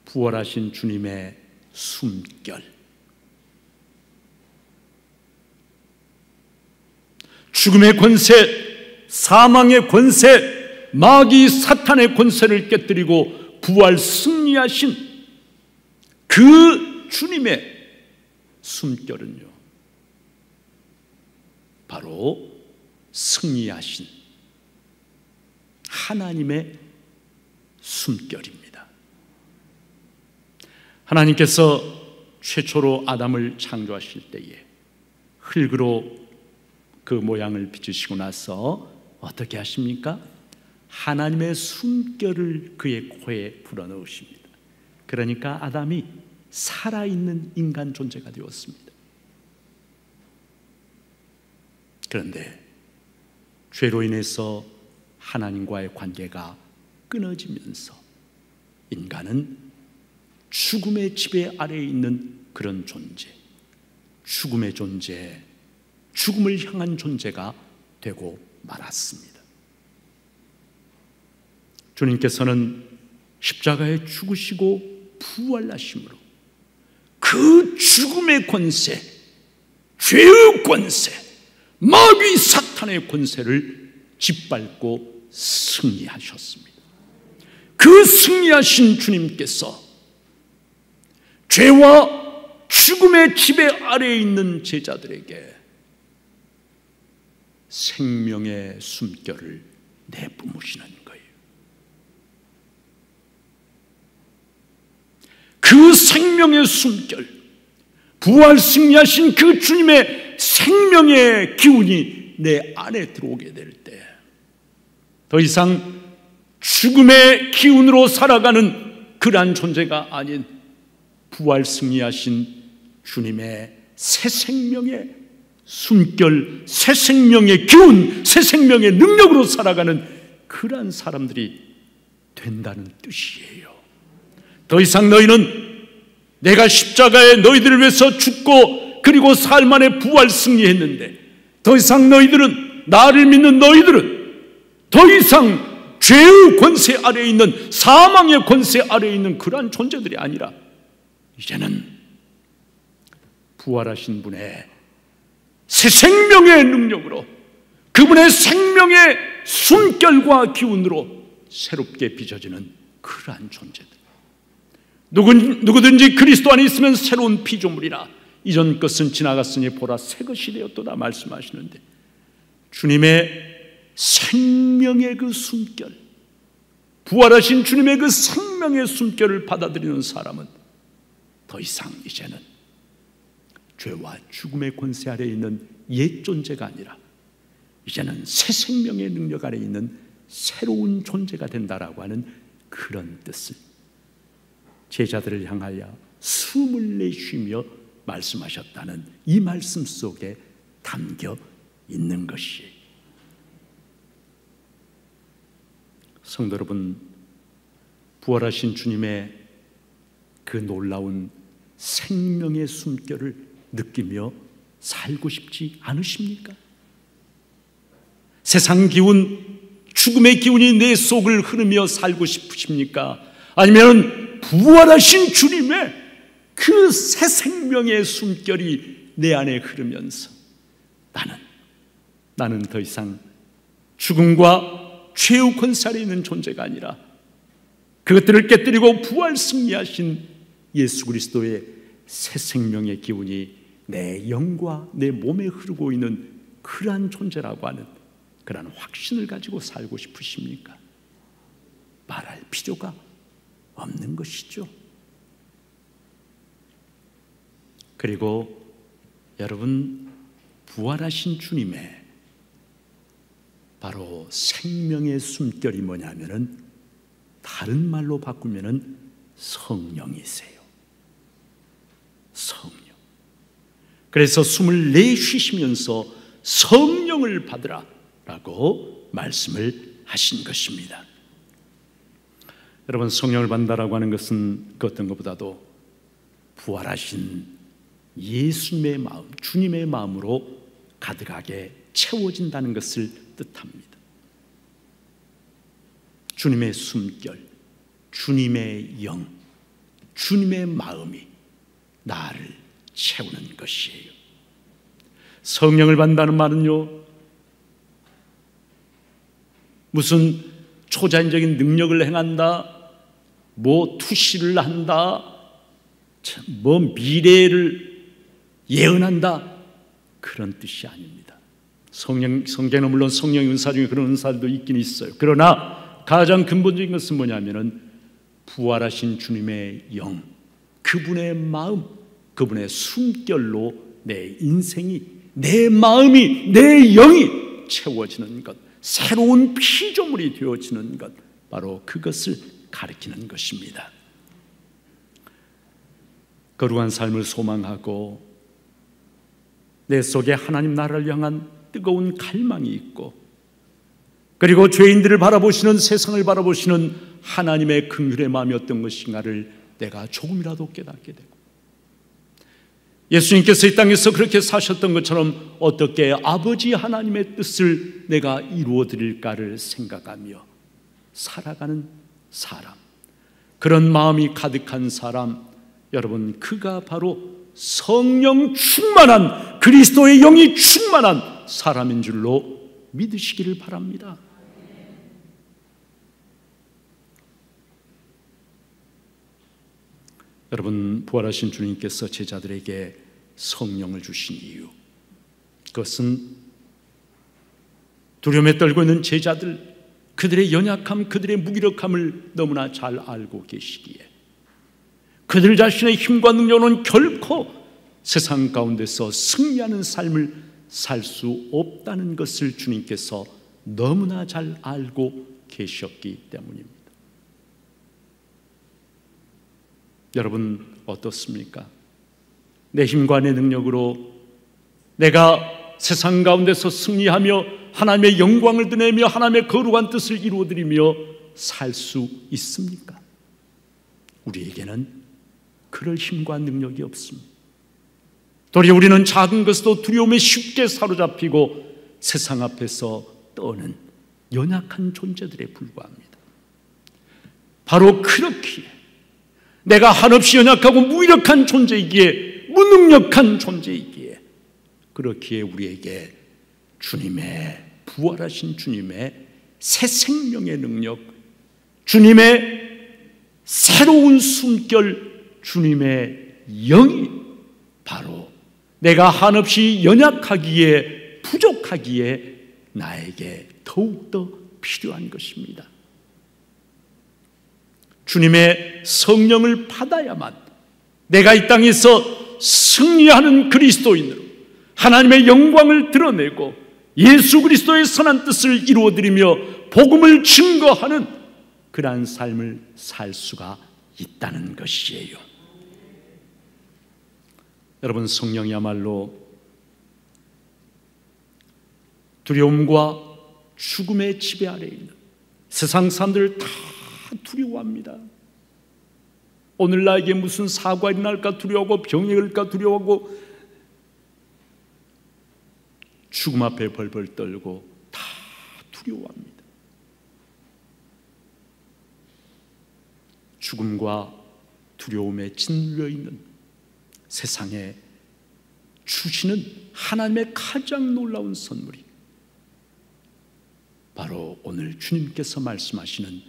부활하신 주님의 숨결, 죽음의 권세, 사망의 권세, 마귀 사탄의 권세를 깨뜨리고 부활 승리하신 그 주님의 숨결은요, 바로 승리하신 하나님의 숨결입니다. 하나님께서 최초로 아담을 창조하실 때에 흙으로 그 모양을 빚으시고 나서 어떻게 하십니까? 하나님의 숨결을 그의 코에 불어넣으십니다. 그러니까 아담이 살아있는 인간 존재가 되었습니다. 그런데 죄로 인해서 하나님과의 관계가 끊어지면서 인간은 죽음의 지배 아래에 있는 그런 존재, 죽음의 존재, 죽음을 향한 존재가 되고 말았습니다. 주님께서는 십자가에 죽으시고 부활하심으로 그 죽음의 권세, 죄의 권세, 마귀 사탄의 권세를 짓밟고 승리하셨습니다. 그 승리하신 주님께서 죄와 죽음의 지배 아래에 있는 제자들에게 생명의 숨결을 내뿜으시는 거예요. 그 생명의 숨결, 부활 승리하신 그 주님의 생명의 기운이 내 안에 들어오게 될 때, 더 이상 죽음의 기운으로 살아가는 그러한 존재가 아닌 부활 승리하신 주님의 새 생명의 숨결, 새 생명의 기운, 새 생명의 능력으로 살아가는 그러한 사람들이 된다는 뜻이에요. 더 이상 너희는 내가 십자가에 너희들을 위해서 죽고 그리고 사흘 만에 부활 승리했는데, 더 이상 너희들은, 나를 믿는 너희들은 더 이상 죄의 권세 아래에 있는, 사망의 권세 아래에 있는 그러한 존재들이 아니라 이제는 부활하신 분의 새 생명의 능력으로, 그분의 생명의 숨결과 기운으로 새롭게 빚어지는 그러한 존재들. 누구든지 그리스도 안에 있으면 새로운 피조물이라, 이전 것은 지나갔으니 보라 새 것이 되었도다 말씀하시는데, 주님의 생명의 그 숨결, 부활하신 주님의 그 생명의 숨결을 받아들이는 사람은 더 이상 이제는 죄와 죽음의 권세 아래에 있는 옛 존재가 아니라 이제는 새 생명의 능력 아래에 있는 새로운 존재가 된다라고 하는 그런 뜻을 제자들을 향하여 숨을 내쉬며 말씀하셨다는 이 말씀 속에 담겨 있는 것이에요. 성도 여러분, 부활하신 주님의 그 놀라운 생명의 숨결을 느끼며 살고 싶지 않으십니까? 세상 기운, 죽음의 기운이 내 속을 흐르며 살고 싶으십니까? 아니면 부활하신 주님의 그 새 생명의 숨결이 내 안에 흐르면서 나는 더 이상 죽음과 죄의 권세 아래 있는 존재가 아니라 그것들을 깨뜨리고 부활 승리하신 예수 그리스도의 새 생명의 기운이 내 영과 내 몸에 흐르고 있는 그러한 존재라고 하는 그러한 확신을 가지고 살고 싶으십니까? 말할 필요가 없는 것이죠. 그리고 여러분, 부활하신 주님의 바로 생명의 숨결이 뭐냐면은 다른 말로 바꾸면은 성령이세요. 성령. 그래서 숨을 내쉬시면서 성령을 받으라 라고 말씀을 하신 것입니다. 여러분, 성령을 받는다라고 하는 것은 그 어떤 것보다도 부활하신 예수님의 마음, 주님의 마음으로 가득하게 채워진다는 것을 뜻합니다. 주님의 숨결, 주님의 영, 주님의 마음이 나를 채우는 것이에요. 성령을 받는다는 말은요, 무슨 초자연적인 능력을 행한다, 뭐 투시를 한다, 뭐 미래를 예언한다, 그런 뜻이 아닙니다. 성경은 물론 성령의 은사 중에 그런 은사들도 있긴 있어요. 그러나 가장 근본적인 것은 뭐냐면은 부활하신 주님의 영, 그분의 마음, 그분의 숨결로 내 인생이, 내 마음이, 내 영이 채워지는 것, 새로운 피조물이 되어지는 것, 바로 그것을 가리키는 것입니다. 거룩한 삶을 소망하고 내 속에 하나님 나라를 향한 뜨거운 갈망이 있고, 그리고 죄인들을 바라보시는, 세상을 바라보시는 하나님의 긍휼의 마음이 어떤 것인가를 내가 조금이라도 깨닫게 되고, 예수님께서 이 땅에서 그렇게 사셨던 것처럼 어떻게 아버지 하나님의 뜻을 내가 이루어 드릴까를 생각하며 살아가는 사람, 그런 마음이 가득한 사람, 여러분, 그가 바로 성령 충만한, 그리스도의 영이 충만한 사람인 줄로 믿으시기를 바랍니다. 여러분, 부활하신 주님께서 제자들에게 성령을 주신 이유, 그것은 두려움에 떨고 있는 제자들, 그들의 연약함, 그들의 무기력함을 너무나 잘 알고 계시기에 그들 자신의 힘과 능력은 결코 세상 가운데서 승리하는 삶을 살 수 없다는 것을 주님께서 너무나 잘 알고 계셨기 때문입니다. 여러분, 어떻습니까? 내 힘과 내 능력으로 내가 세상 가운데서 승리하며 하나님의 영광을 드러내며 하나님의 거룩한 뜻을 이루어드리며 살 수 있습니까? 우리에게는 그럴 힘과 능력이 없습니다. 도리어 우리는 작은 것도 두려움에 쉽게 사로잡히고 세상 앞에서 떠는 연약한 존재들에 불과합니다. 바로 그렇기에, 내가 한없이 연약하고 무력한 존재이기에, 무능력한 존재이기에, 그렇기에 우리에게 주님의, 부활하신 주님의 새 생명의 능력, 주님의 새로운 숨결, 주님의 영이 바로 내가 한없이 연약하기에, 부족하기에 나에게 더욱더 필요한 것입니다. 주님의 성령을 받아야만 내가 이 땅에서 승리하는 그리스도인으로 하나님의 영광을 드러내고 예수 그리스도의 선한 뜻을 이루어드리며 복음을 증거하는 그러한 삶을 살 수가 있다는 것이에요. 여러분, 성령이야말로 두려움과 죽음의 지배 아래에 있는 세상 사람들을 다 두려워합니다. 오늘 나에게 무슨 사고가 일어날까 두려워하고 병이 일까 두려워하고 죽음 앞에 벌벌 떨고 다 두려워합니다. 죽음과 두려움에 짓눌려 있는 세상에 주시는 하나님의 가장 놀라운 선물이 바로 오늘 주님께서 말씀하시는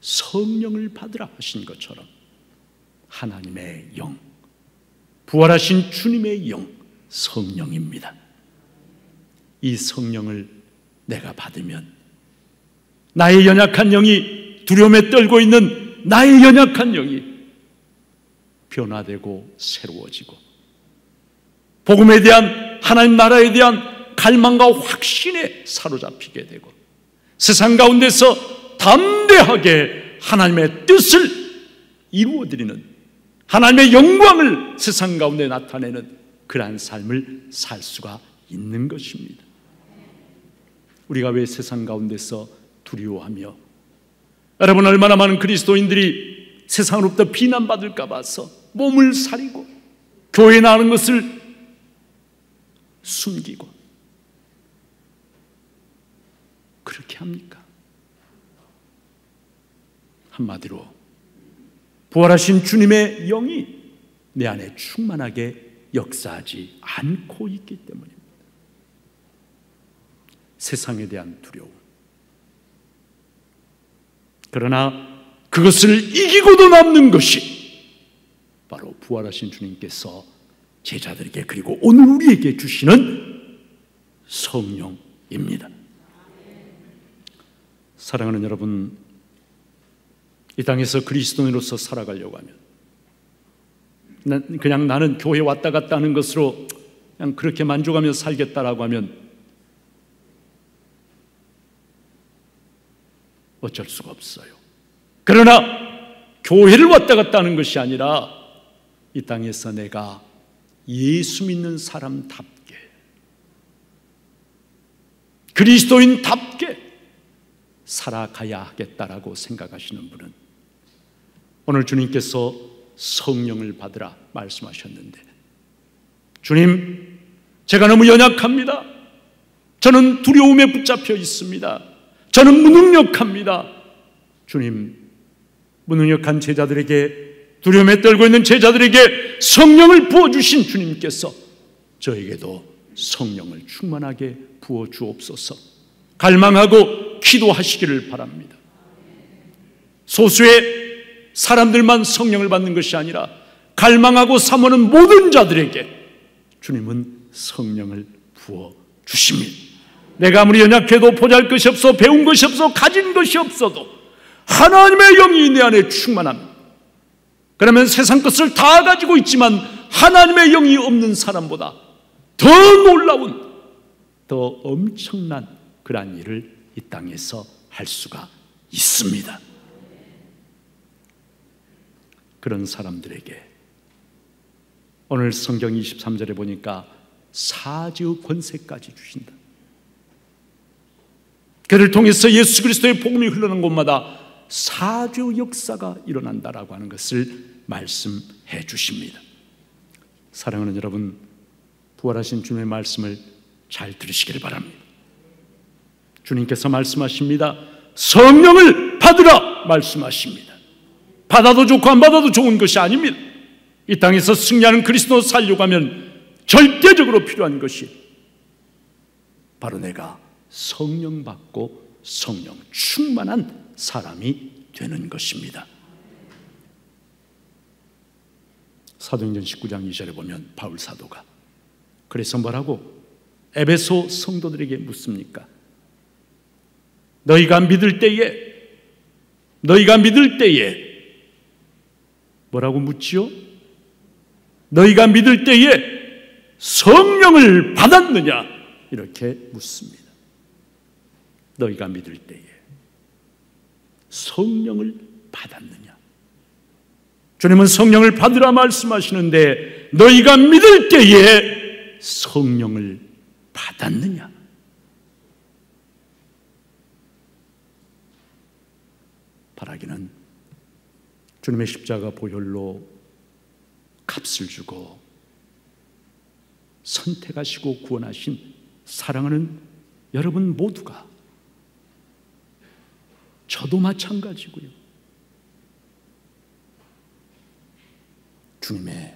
성령을 받으라 하신 것처럼 하나님의 영, 부활하신 주님의 영, 성령입니다. 이 성령을 내가 받으면 나의 연약한 영이 두려움에 떨고 있는 나의 연약한 영이 변화되고 새로워지고 복음에 대한 하나님 나라에 대한 갈망과 확신에 사로잡히게 되고 세상 가운데서 담대하게 하나님의 뜻을 이루어드리는 하나님의 영광을 세상 가운데 나타내는 그러한 삶을 살 수가 있는 것입니다. 우리가 왜 세상 가운데서 두려워하며 여러분 얼마나 많은 그리스도인들이 세상으로부터 비난받을까 봐서 몸을 사리고 교회에 나가는 것을 숨기고 그렇게 합니까? 한마디로 부활하신 주님의 영이 내 안에 충만하게 역사하지 않고 있기 때문입니다. 세상에 대한 두려움. 그러나 그것을 이기고도 남는 것이 바로 부활하신 주님께서 제자들에게 그리고 오늘 우리에게 주시는 성령입니다. 사랑하는 여러분, 이 땅에서 그리스도인으로서 살아가려고 하면 그냥 나는 교회 왔다 갔다 하는 것으로 그냥 그렇게 만족하며 살겠다라고 하면 어쩔 수가 없어요. 그러나 교회를 왔다 갔다 하는 것이 아니라 이 땅에서 내가 예수 믿는 사람답게 그리스도인답게 살아가야 하겠다라고 생각하시는 분은 오늘 주님께서 성령을 받으라 말씀하셨는데, 주님, 제가 너무 연약합니다. 저는 두려움에 붙잡혀 있습니다. 저는 무능력합니다. 주님, 무능력한 제자들에게, 두려움에 떨고 있는 제자들에게 성령을 부어주신 주님께서 저에게도 성령을 충만하게 부어주옵소서. 갈망하고 기도하시기를 바랍니다. 소수의 사람들만 성령을 받는 것이 아니라 갈망하고 사모하는 모든 자들에게 주님은 성령을 부어주십니다. 내가 아무리 연약해도 보잘것이 없어 배운 것이 없어 가진 것이 없어도 하나님의 영이 내 안에 충만합니다. 그러면 세상 것을 다 가지고 있지만 하나님의 영이 없는 사람보다 더 놀라운, 더 엄청난 그러한 일을 이 땅에서 할 수가 있습니다. 그런 사람들에게 오늘 성경 23절에 보니까 사지의 권세까지 주신다. 그를 통해서 예수 그리스도의 복음이 흐르는 곳마다 사죄의 역사가 일어난다라고 하는 것을 말씀해 주십니다. 사랑하는 여러분, 부활하신 주님의 말씀을 잘 들으시기를 바랍니다. 주님께서 말씀하십니다. 성령을 받으라 말씀하십니다. 받아도 좋고 안 받아도 좋은 것이 아닙니다. 이 땅에서 승리하는 그리스도 살려고 하면 절대적으로 필요한 것이 바로 내가 성령 받고 성령 충만한 사람이 되는 것입니다. 사도행전 19장 2절에 보면 바울 사도가 그래서 뭐라고 에베소 성도들에게 묻습니까? 너희가 믿을 때에 뭐라고 묻지요? 너희가 믿을 때에 성령을 받았느냐? 이렇게 묻습니다. 너희가 믿을 때에 성령을 받았느냐? 주님은 성령을 받으라 말씀하시는데 너희가 믿을 때에 성령을 받았느냐? 바라기는 주님의 십자가 보혈로 값을 주고 선택하시고 구원하신 사랑하는 여러분 모두가, 저도 마찬가지고요, 주님의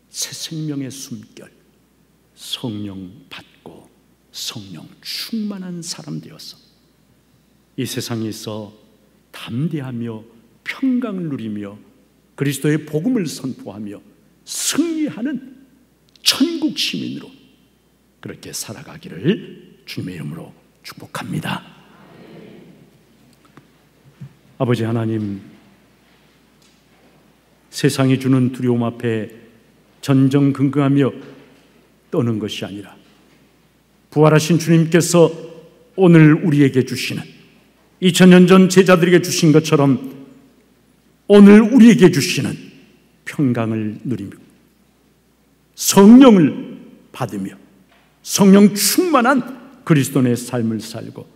새 생명의 숨결, 성령 받고 성령 충만한 사람 되어서 이 세상에서 담대하며 평강을 누리며 그리스도의 복음을 선포하며 승리하는 천국 시민으로 그렇게 살아가기를 주님의 이름으로 축복합니다. 아버지 하나님, 세상이 주는 두려움 앞에 전전긍긍하며 떠는 것이 아니라 부활하신 주님께서 오늘 우리에게 주시는, 2000년 전 제자들에게 주신 것처럼 오늘 우리에게 주시는 평강을 누리며 성령을 받으며 성령 충만한 그리스도의 삶을 살고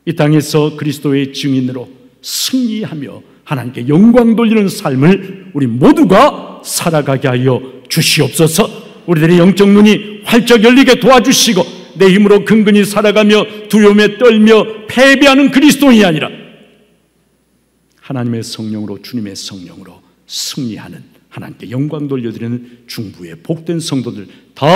이 땅에서 그리스도의 증인으로 승리하며 하나님께 영광 돌리는 삶을 우리 모두가 살아가게 하여 주시옵소서. 우리들의 영적 눈이 활짝 열리게 도와주시고 내 힘으로 근근히 살아가며 두려움에 떨며 패배하는 그리스도인이 아니라 하나님의 성령으로, 주님의 성령으로 승리하는, 하나님께 영광 돌려드리는 중부의 복된 성도들 다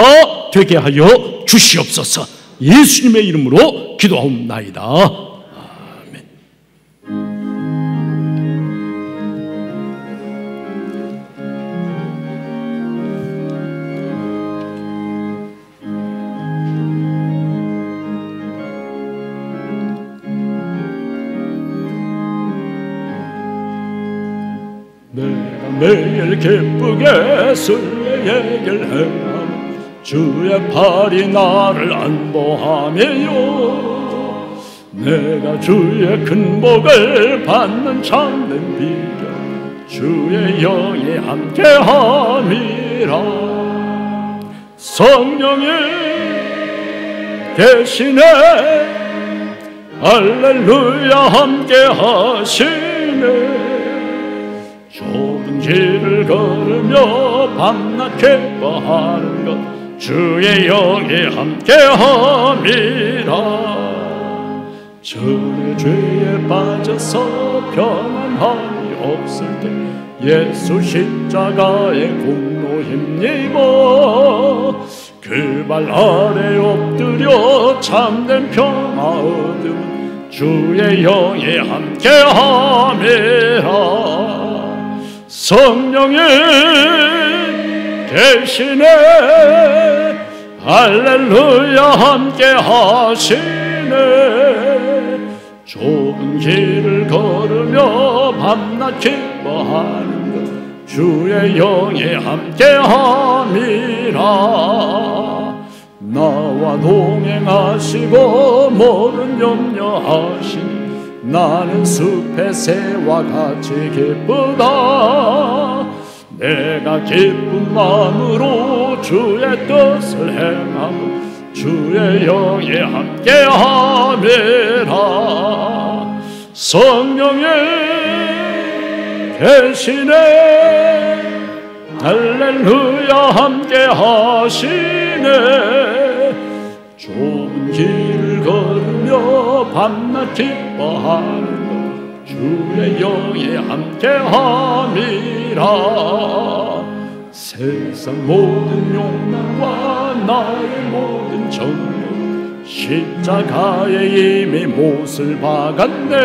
되게 하여 주시옵소서. 예수님의 이름으로 기도하옵나이다. 아멘. 매일 기쁘게 술의 얘기를 행하며 주의 팔이 나를 안보하며요. 내가 주의 큰 복을 받는 참된 비결 주의 영이 함께함이라. 성령이 계시네, 할렐루야 함께하시네. 좁은 길을 걸으며 밤낮 기뻐하는 것 주의 영이 함께함이라. 전의 죄에 빠져서 평안함이 없을 때 예수 십자가의 공로 힘입어 그 발 아래 엎드려 참된 평화 얻음 주의 영이 함께함이라. 성령이 계시네, 할렐루야 함께하시네. 좁은 길을 걸으며 밤낮 기뻐하는 것 주의 영이 함께함이라. 나와 동행하시고 모든 염려하시니 나는 숲의 새와 같이 기쁘다. 내가 기쁜 마음으로 주의 뜻을 행하며 주의 영이 함께함이라. 성령이 계시네, 할렐루야 함께하시네. 좁은 길을 걸으며 밤낮 기뻐하는 것 주의 영이 함께함이라. 세상 모든 욕망과 나의 모든 정욕 십자가에 이미 못을 박았네.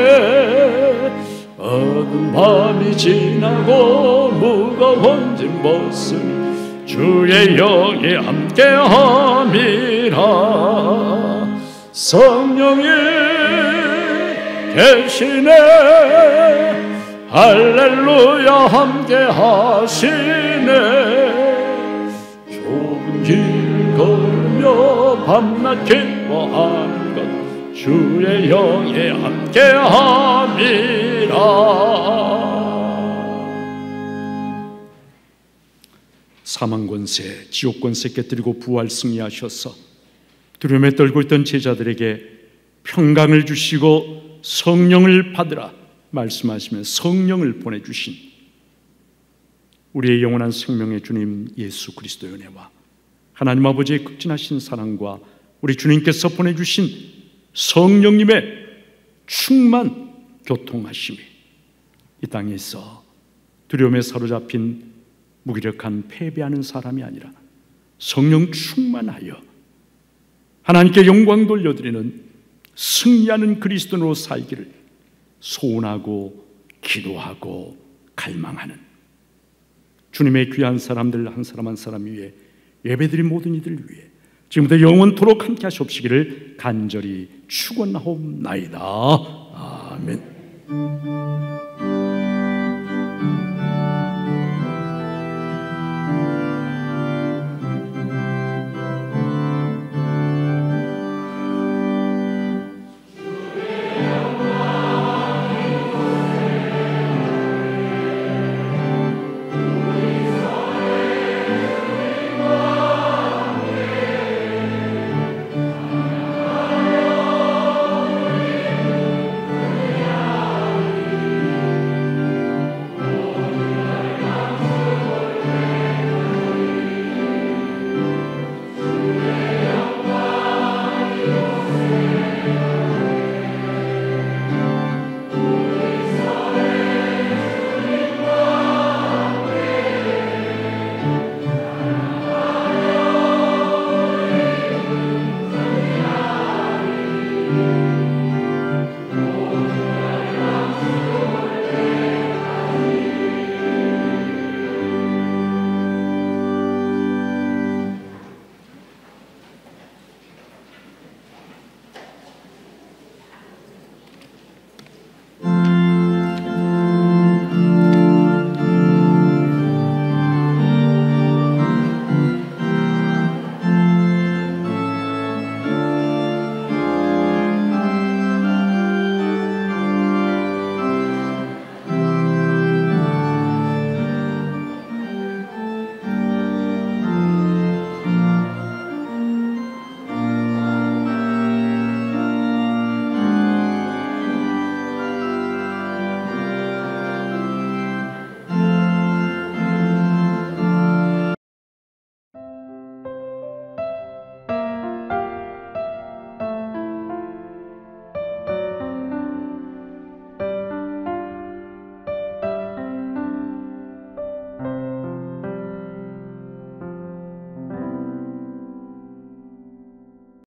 어두운 밤이 지나고 무거운 짐 벗으니 주의 영이 함께함이라. 성령이 계시네, 할렐루야 함께하시네. 좁은 길을 걸으며 밤낮 기뻐하는 것 주의 영이 함께함이라. 사망 권세, 지옥 권세 깨뜨리고 부활 승리하셔서 두려움에 떨고 있던 제자들에게 평강을 주시고 성령을 받으라 말씀하시며 성령을 보내주신 우리의 영원한 생명의 주님 예수 그리스도의 은혜와 하나님 아버지의 극진하신 사랑과 우리 주님께서 보내주신 성령님의 충만 교통하심이 이 땅에서 두려움에 사로잡힌 무기력한 패배하는 사람이 아니라 성령 충만하여 하나님께 영광 돌려드리는 승리하는 그리스도인으로 살기를 소원하고 기도하고 갈망하는 주님의 귀한 사람들 한 사람 한 사람 위해 예배드린 모든 이들을 위해 지금부터 영원토록 함께 하시옵시기를 간절히 축원하옵나이다. 아멘.